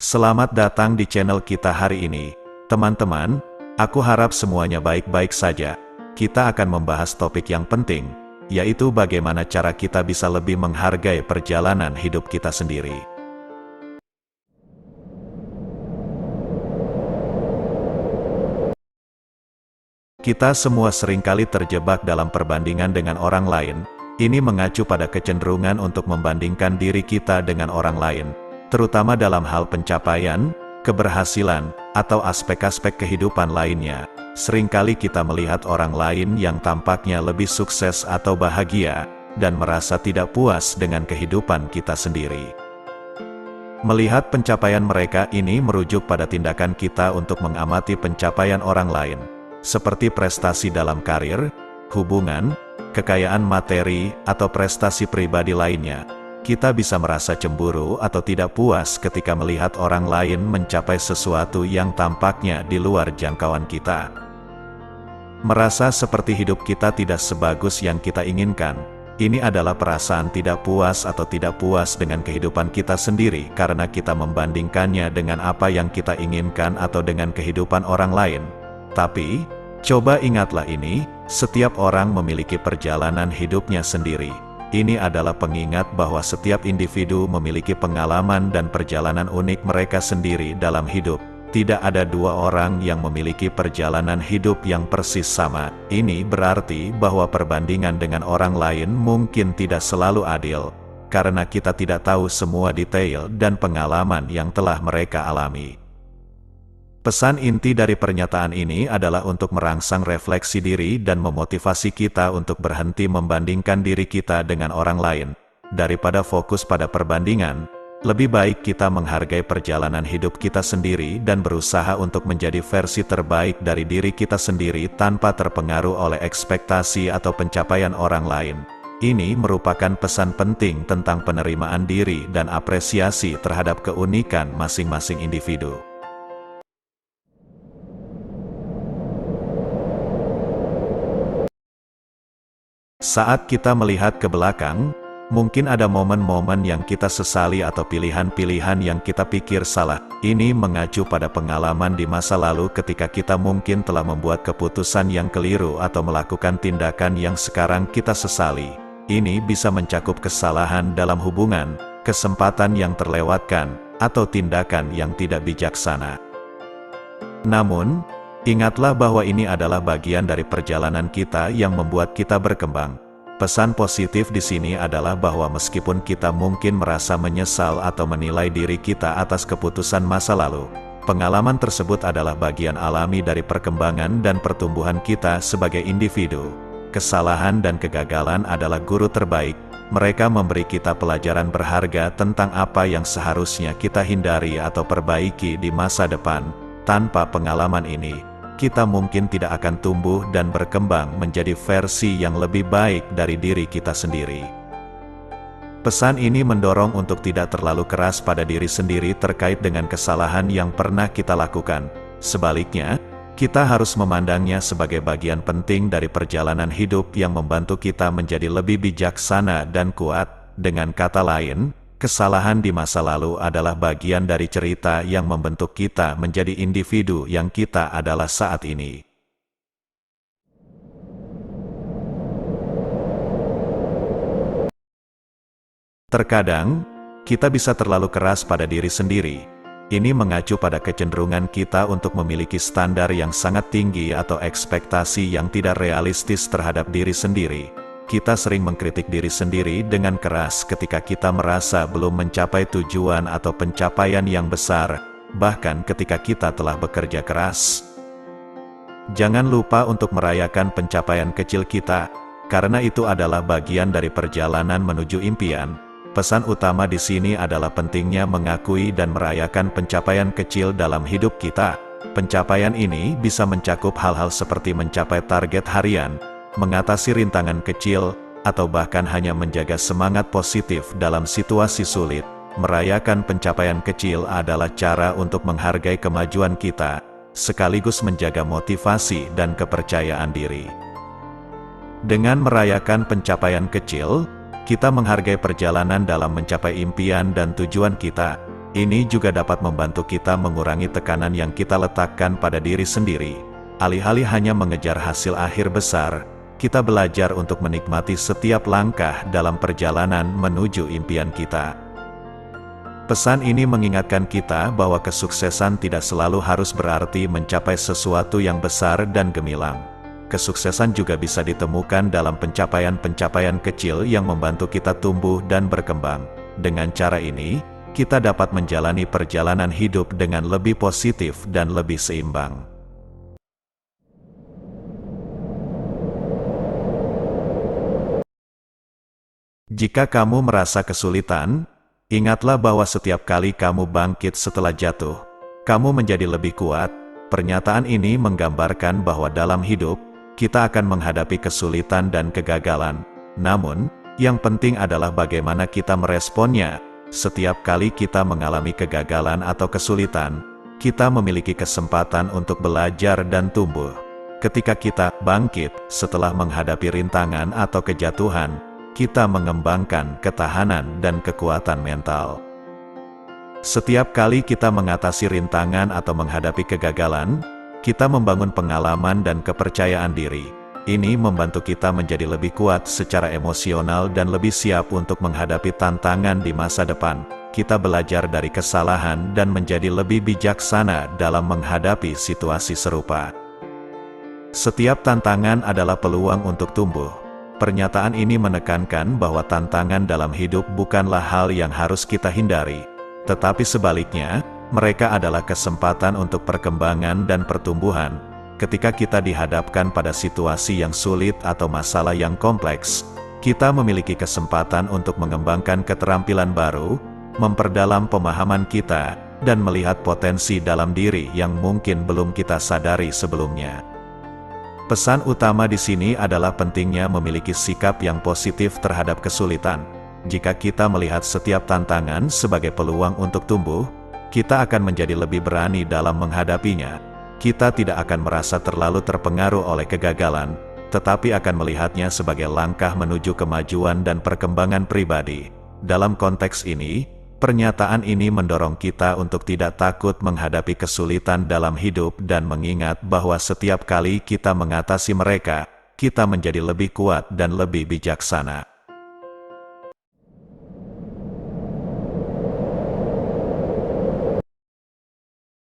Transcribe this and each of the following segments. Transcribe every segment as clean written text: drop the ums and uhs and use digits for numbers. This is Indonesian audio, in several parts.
Selamat datang di channel kita hari ini. Teman-teman, aku harap semuanya baik-baik saja. Kita akan membahas topik yang penting, yaitu bagaimana cara kita bisa lebih menghargai perjalanan hidup kita sendiri. Kita semua seringkali terjebak dalam perbandingan dengan orang lain. Ini mengacu pada kecenderungan untuk membandingkan diri kita dengan orang lain, terutama dalam hal pencapaian, keberhasilan, atau aspek-aspek kehidupan lainnya. Seringkali kita melihat orang lain yang tampaknya lebih sukses atau bahagia, dan merasa tidak puas dengan kehidupan kita sendiri. Melihat pencapaian mereka ini merujuk pada tindakan kita untuk mengamati pencapaian orang lain, seperti prestasi dalam karir, hubungan, kekayaan materi, atau prestasi pribadi lainnya. Kita bisa merasa cemburu atau tidak puas ketika melihat orang lain mencapai sesuatu yang tampaknya di luar jangkauan kita. Merasa seperti hidup kita tidak sebagus yang kita inginkan. Ini adalah perasaan tidak puas atau tidak puas dengan kehidupan kita sendiri karena kita membandingkannya dengan apa yang kita inginkan atau dengan kehidupan orang lain. Tapi, coba ingatlah ini, setiap orang memiliki perjalanan hidupnya sendiri. Ini adalah pengingat bahwa setiap individu memiliki pengalaman dan perjalanan unik mereka sendiri dalam hidup. Tidak ada dua orang yang memiliki perjalanan hidup yang persis sama. Ini berarti bahwa perbandingan dengan orang lain mungkin tidak selalu adil, karena kita tidak tahu semua detail dan pengalaman yang telah mereka alami. Pesan inti dari pernyataan ini adalah untuk merangsang refleksi diri dan memotivasi kita untuk berhenti membandingkan diri kita dengan orang lain. Daripada fokus pada perbandingan, lebih baik kita menghargai perjalanan hidup kita sendiri dan berusaha untuk menjadi versi terbaik dari diri kita sendiri tanpa terpengaruh oleh ekspektasi atau pencapaian orang lain. Ini merupakan pesan penting tentang penerimaan diri dan apresiasi terhadap keunikan masing-masing individu. Saat kita melihat ke belakang, mungkin ada momen-momen yang kita sesali atau pilihan-pilihan yang kita pikir salah. Ini mengacu pada pengalaman di masa lalu ketika kita mungkin telah membuat keputusan yang keliru atau melakukan tindakan yang sekarang kita sesali. Ini bisa mencakup kesalahan dalam hubungan, kesempatan yang terlewatkan, atau tindakan yang tidak bijaksana. Namun, ingatlah bahwa ini adalah bagian dari perjalanan kita yang membuat kita berkembang. Pesan positif di sini adalah bahwa meskipun kita mungkin merasa menyesal atau menilai diri kita atas keputusan masa lalu, pengalaman tersebut adalah bagian alami dari perkembangan dan pertumbuhan kita sebagai individu. Kesalahan dan kegagalan adalah guru terbaik. Mereka memberi kita pelajaran berharga tentang apa yang seharusnya kita hindari atau perbaiki di masa depan. Tanpa pengalaman ini, kita mungkin tidak akan tumbuh dan berkembang menjadi versi yang lebih baik dari diri kita sendiri. Pesan ini mendorong untuk tidak terlalu keras pada diri sendiri terkait dengan kesalahan yang pernah kita lakukan. Sebaliknya, kita harus memandangnya sebagai bagian penting dari perjalanan hidup yang membantu kita menjadi lebih bijaksana dan kuat. Dengan kata lain, kesalahan di masa lalu adalah bagian dari cerita yang membentuk kita menjadi individu yang kita adalah saat ini. Terkadang, kita bisa terlalu keras pada diri sendiri. Ini mengacu pada kecenderungan kita untuk memiliki standar yang sangat tinggi atau ekspektasi yang tidak realistis terhadap diri sendiri. Kita sering mengkritik diri sendiri dengan keras ketika kita merasa belum mencapai tujuan atau pencapaian yang besar, bahkan ketika kita telah bekerja keras. Jangan lupa untuk merayakan pencapaian kecil kita, karena itu adalah bagian dari perjalanan menuju impian. Pesan utama di sini adalah pentingnya mengakui dan merayakan pencapaian kecil dalam hidup kita. Pencapaian ini bisa mencakup hal-hal seperti mencapai target harian, mengatasi rintangan kecil, atau bahkan hanya menjaga semangat positif dalam situasi sulit. Merayakan pencapaian kecil adalah cara untuk menghargai kemajuan kita, sekaligus menjaga motivasi dan kepercayaan diri. Dengan merayakan pencapaian kecil, kita menghargai perjalanan dalam mencapai impian dan tujuan kita. Ini juga dapat membantu kita mengurangi tekanan yang kita letakkan pada diri sendiri. Alih-alih hanya mengejar hasil akhir besar, kita belajar untuk menikmati setiap langkah dalam perjalanan menuju impian kita. Pesan ini mengingatkan kita bahwa kesuksesan tidak selalu harus berarti mencapai sesuatu yang besar dan gemilang. Kesuksesan juga bisa ditemukan dalam pencapaian-pencapaian kecil yang membantu kita tumbuh dan berkembang. Dengan cara ini, kita dapat menjalani perjalanan hidup dengan lebih positif dan lebih seimbang. Jika kamu merasa kesulitan, ingatlah bahwa setiap kali kamu bangkit setelah jatuh, kamu menjadi lebih kuat. Pernyataan ini menggambarkan bahwa dalam hidup, kita akan menghadapi kesulitan dan kegagalan. Namun, yang penting adalah bagaimana kita meresponnya. Setiap kali kita mengalami kegagalan atau kesulitan, kita memiliki kesempatan untuk belajar dan tumbuh. Ketika kita bangkit setelah menghadapi rintangan atau kejatuhan, kita mengembangkan ketahanan dan kekuatan mental. Setiap kali kita mengatasi rintangan atau menghadapi kegagalan, kita membangun pengalaman dan kepercayaan diri. Ini membantu kita menjadi lebih kuat secara emosional dan lebih siap untuk menghadapi tantangan di masa depan. Kita belajar dari kesalahan dan menjadi lebih bijaksana dalam menghadapi situasi serupa. Setiap tantangan adalah peluang untuk tumbuh. Pernyataan ini menekankan bahwa tantangan dalam hidup bukanlah hal yang harus kita hindari, tetapi sebaliknya, mereka adalah kesempatan untuk perkembangan dan pertumbuhan. Ketika kita dihadapkan pada situasi yang sulit atau masalah yang kompleks, kita memiliki kesempatan untuk mengembangkan keterampilan baru, memperdalam pemahaman kita, dan melihat potensi dalam diri yang mungkin belum kita sadari sebelumnya. Pesan utama di sini adalah pentingnya memiliki sikap yang positif terhadap kesulitan. Jika kita melihat setiap tantangan sebagai peluang untuk tumbuh, kita akan menjadi lebih berani dalam menghadapinya. Kita tidak akan merasa terlalu terpengaruh oleh kegagalan, tetapi akan melihatnya sebagai langkah menuju kemajuan dan perkembangan pribadi. Dalam konteks ini, pernyataan ini mendorong kita untuk tidak takut menghadapi kesulitan dalam hidup dan mengingat bahwa setiap kali kita mengatasi mereka, kita menjadi lebih kuat dan lebih bijaksana.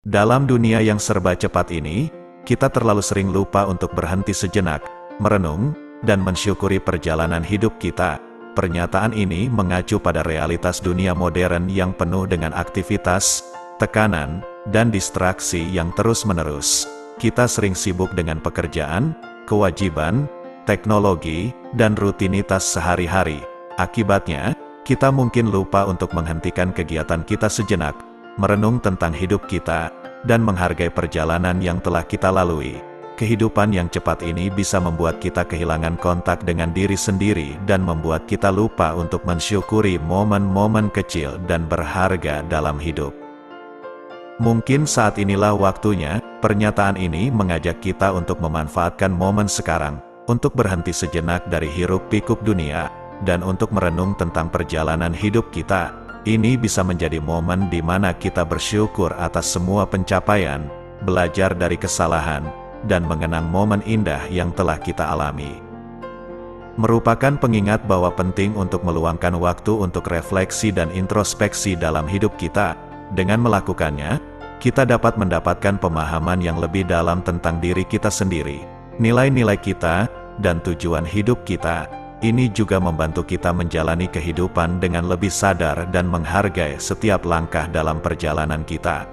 Dalam dunia yang serba cepat ini, kita terlalu sering lupa untuk berhenti sejenak, merenung, dan mensyukuri perjalanan hidup kita. Pernyataan ini mengacu pada realitas dunia modern yang penuh dengan aktivitas, tekanan, dan distraksi yang terus-menerus. Kita sering sibuk dengan pekerjaan, kewajiban, teknologi, dan rutinitas sehari-hari. Akibatnya, kita mungkin lupa untuk menghentikan kegiatan kita sejenak, merenung tentang hidup kita, dan menghargai perjalanan yang telah kita lalui. Kehidupan yang cepat ini bisa membuat kita kehilangan kontak dengan diri sendiri dan membuat kita lupa untuk mensyukuri momen-momen kecil dan berharga dalam hidup. Mungkin saat inilah waktunya, pernyataan ini mengajak kita untuk memanfaatkan momen sekarang, untuk berhenti sejenak dari hiruk-pikuk dunia, dan untuk merenung tentang perjalanan hidup kita. Ini bisa menjadi momen di mana kita bersyukur atas semua pencapaian, belajar dari kesalahan, dan mengenang momen indah yang telah kita alami. Merupakan pengingat bahwa penting untuk meluangkan waktu untuk refleksi dan introspeksi dalam hidup kita. Dengan melakukannya, kita dapat mendapatkan pemahaman yang lebih dalam tentang diri kita sendiri, nilai-nilai kita, dan tujuan hidup kita. Ini juga membantu kita menjalani kehidupan dengan lebih sadar dan menghargai setiap langkah dalam perjalanan kita.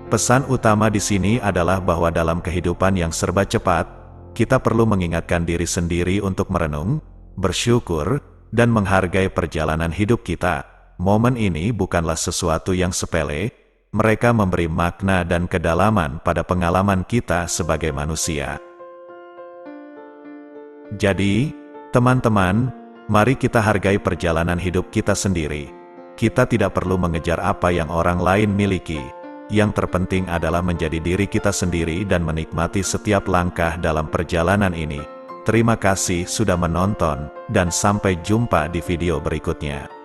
Pesan utama di sini adalah bahwa dalam kehidupan yang serba cepat, kita perlu mengingatkan diri sendiri untuk merenung, bersyukur, dan menghargai perjalanan hidup kita. Momen ini bukanlah sesuatu yang sepele, mereka memberi makna dan kedalaman pada pengalaman kita sebagai manusia. Jadi, teman-teman, mari kita hargai perjalanan hidup kita sendiri. Kita tidak perlu mengejar apa yang orang lain miliki. Yang terpenting adalah menjadi diri kita sendiri dan menikmati setiap langkah dalam perjalanan ini. Terima kasih sudah menonton, dan sampai jumpa di video berikutnya.